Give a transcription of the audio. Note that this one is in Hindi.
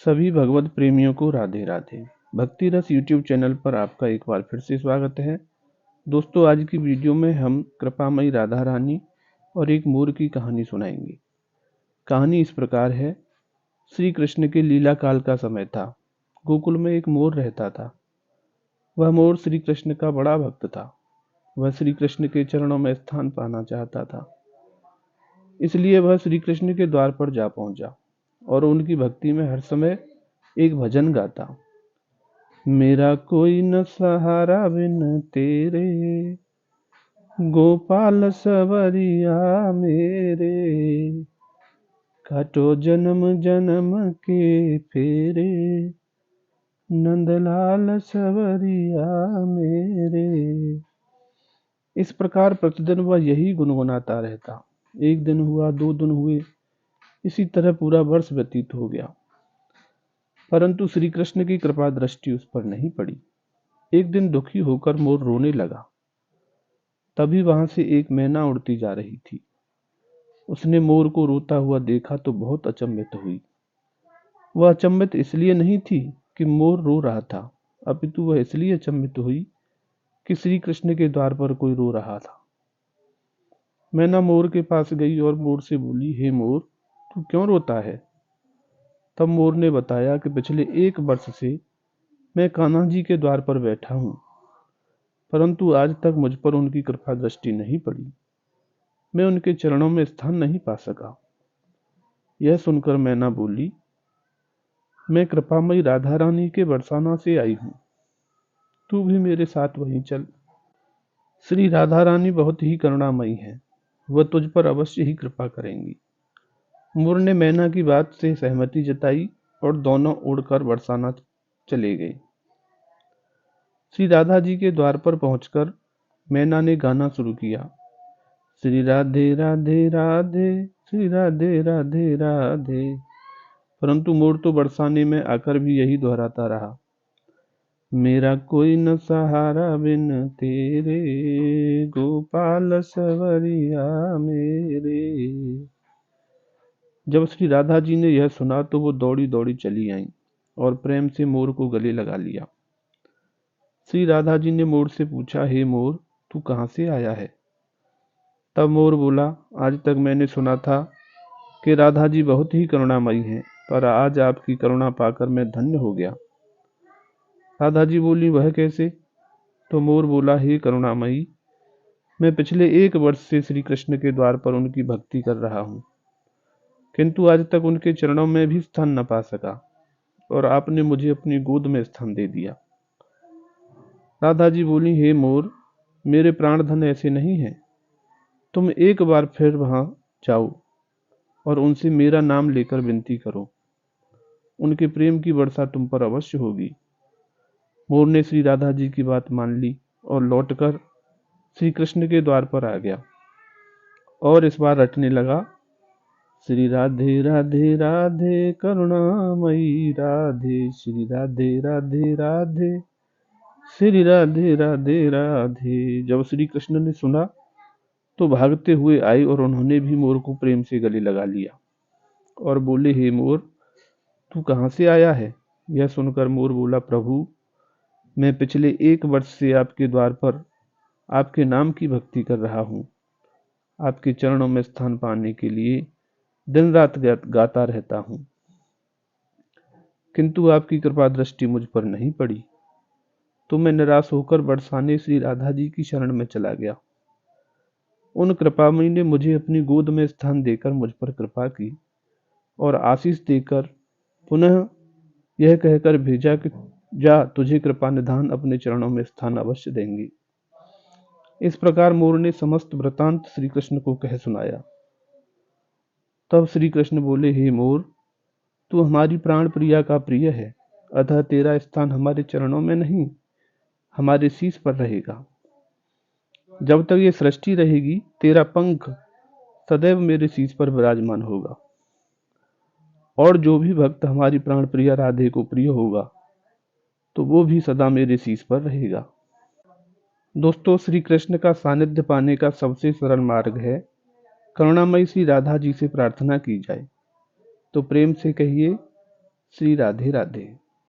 सभी भगवत प्रेमियों को राधे राधे। भक्ति रस यूट्यूब चैनल पर आपका एक बार फिर से स्वागत है। दोस्तों, आज की वीडियो में हम कृपामयी राधा रानी और एक मोर की कहानी सुनाएंगे। कहानी इस प्रकार है। श्री कृष्ण के लीला काल का समय था। गोकुल में एक मोर रहता था। वह मोर श्री कृष्ण का बड़ा भक्त था। वह श्री कृष्ण के चरणों में स्थान पाना चाहता था। इसलिए वह श्री कृष्ण के द्वार पर जा पहुंचा और उनकी भक्ति में हर समय एक भजन गाता। मेरा कोई न सहारा बिन तेरे, गोपाल सवरिया मेरे, काटो जन्म जन्म के फेरे, नंदलाल सवरिया मेरे। इस प्रकार प्रतिदिन वह यही गुनगुनाता रहता। एक दिन हुआ, 2 दिन हुए, इसी तरह पूरा वर्ष व्यतीत हो गया, परंतु श्री कृष्ण की कृपा दृष्टि उस पर नहीं पड़ी। एक दिन दुखी होकर मोर रोने लगा। तभी वहां से एक मैना उड़ती जा रही थी। उसने मोर को रोता हुआ देखा तो बहुत अचंभित हुई। वह अचंभित इसलिए नहीं थी कि मोर रो रहा था, अपितु वह इसलिए अचंभित हुई कि श्री कृष्ण के द्वार पर कोई रो रहा था। मैना मोर के पास गई और मोर से बोली, हे मोर, तू क्यों रोता है? तब मोर ने बताया कि पिछले 1 वर्ष से मैं कान्हा जी के द्वार पर बैठा हूँ, परंतु आज तक मुझ पर उनकी कृपा दृष्टि नहीं पड़ी। मैं उनके चरणों में स्थान नहीं पा सका। यह सुनकर मैना बोली, मैं कृपामयी राधा रानी के बरसाना से आई हूँ, तू भी मेरे साथ वहीं चल। श्री राधा रानी बहुत ही करुणामयी है, वह तुझ पर अवश्य ही कृपा करेंगी। मोर ने मैना की बात से सहमति जताई और दोनों उड़कर बरसाना चले गए। श्री राधा जी के द्वार पर पहुंचकर मैना ने गाना शुरू किया। श्री राधे राधे राधे, श्री राधे राधे राधे। परंतु मोर तो बरसाने में आकर भी यही दोहराता रहा, मेरा कोई न सहारा बिन तेरे, गोपाल सवरिया मेरे। जब श्री राधा जी ने यह सुना तो वो दौड़ी दौड़ी चली आईं और प्रेम से मोर को गले लगा लिया। श्री राधा जी ने मोर से पूछा, हे मोर, तू कहाँ से आया है? तब मोर बोला, आज तक मैंने सुना था कि राधा जी बहुत ही करुणामयी हैं, पर आज आपकी करुणा पाकर मैं धन्य हो गया। राधा जी बोली, वह कैसे? तो मोर बोला, हे करुणामयी, मैं पिछले 1 वर्ष से श्री कृष्ण के द्वार पर उनकी भक्ति कर रहा हूँ, किंतु आज तक उनके चरणों में भी स्थान न पा सका, और आपने मुझे अपनी गोद में स्थान दे दिया। राधा जी बोली, हे मोर, मेरे प्राणधन ऐसे नहीं हैं। तुम एक बार फिर वहां जाओ और उनसे मेरा नाम लेकर विनती करो, उनके प्रेम की वर्षा तुम पर अवश्य होगी। मोर ने श्री राधा जी की बात मान ली और लौटकर श्री कृष्ण के द्वार पर आ गया और इस बार रटने लगा, श्री राधे राधे राधे करुणामयी राधे, श्री राधे राधे राधे, श्री राधे राधे राधे। जब श्री कृष्ण ने सुना तो भागते हुए आए और उन्होंने भी मोर को प्रेम से गले लगा लिया और बोले, हे मोर, तू कहाँ से आया है? यह सुनकर मोर बोला, प्रभु, मैं पिछले 1 वर्ष से आपके द्वार पर आपके नाम की भक्ति कर रहा हूँ। आपके चरणों में स्थान पाने के लिए दिन रात गाता रहता हूँ, किंतु आपकी कृपा दृष्टि मुझ पर नहीं पड़ी। तो मैं निराश होकर बरसाने श्री राधा जी की शरण में चला गया। उन कृपामयी ने मुझे अपनी गोद में स्थान देकर मुझ पर कृपा की और आशीष देकर पुनः यह कहकर भेजा कि जा, तुझे कृपा निधान अपने चरणों में स्थान अवश्य देंगे। इस प्रकार मोर ने समस्त वृतांत श्री कृष्ण को कह सुनाया। तब श्री कृष्ण बोले, हे मोर, तू हमारी प्राण प्रिया का प्रिय है, अतः तेरा स्थान हमारे चरणों में नहीं, हमारे शीश पर रहेगा। जब तक ये सृष्टि रहेगी, तेरा पंख सदैव मेरे शीश पर विराजमान होगा, और जो भी भक्त हमारी प्राण प्रिया राधे को प्रिय होगा तो वो भी सदा मेरे शीश पर रहेगा। दोस्तों, श्री कृष्ण का सानिध्य पाने का सबसे सरल मार्ग है करुणामयी श्री राधा जी से प्रार्थना की जाए। तो प्रेम से कहिए, श्री राधे राधे।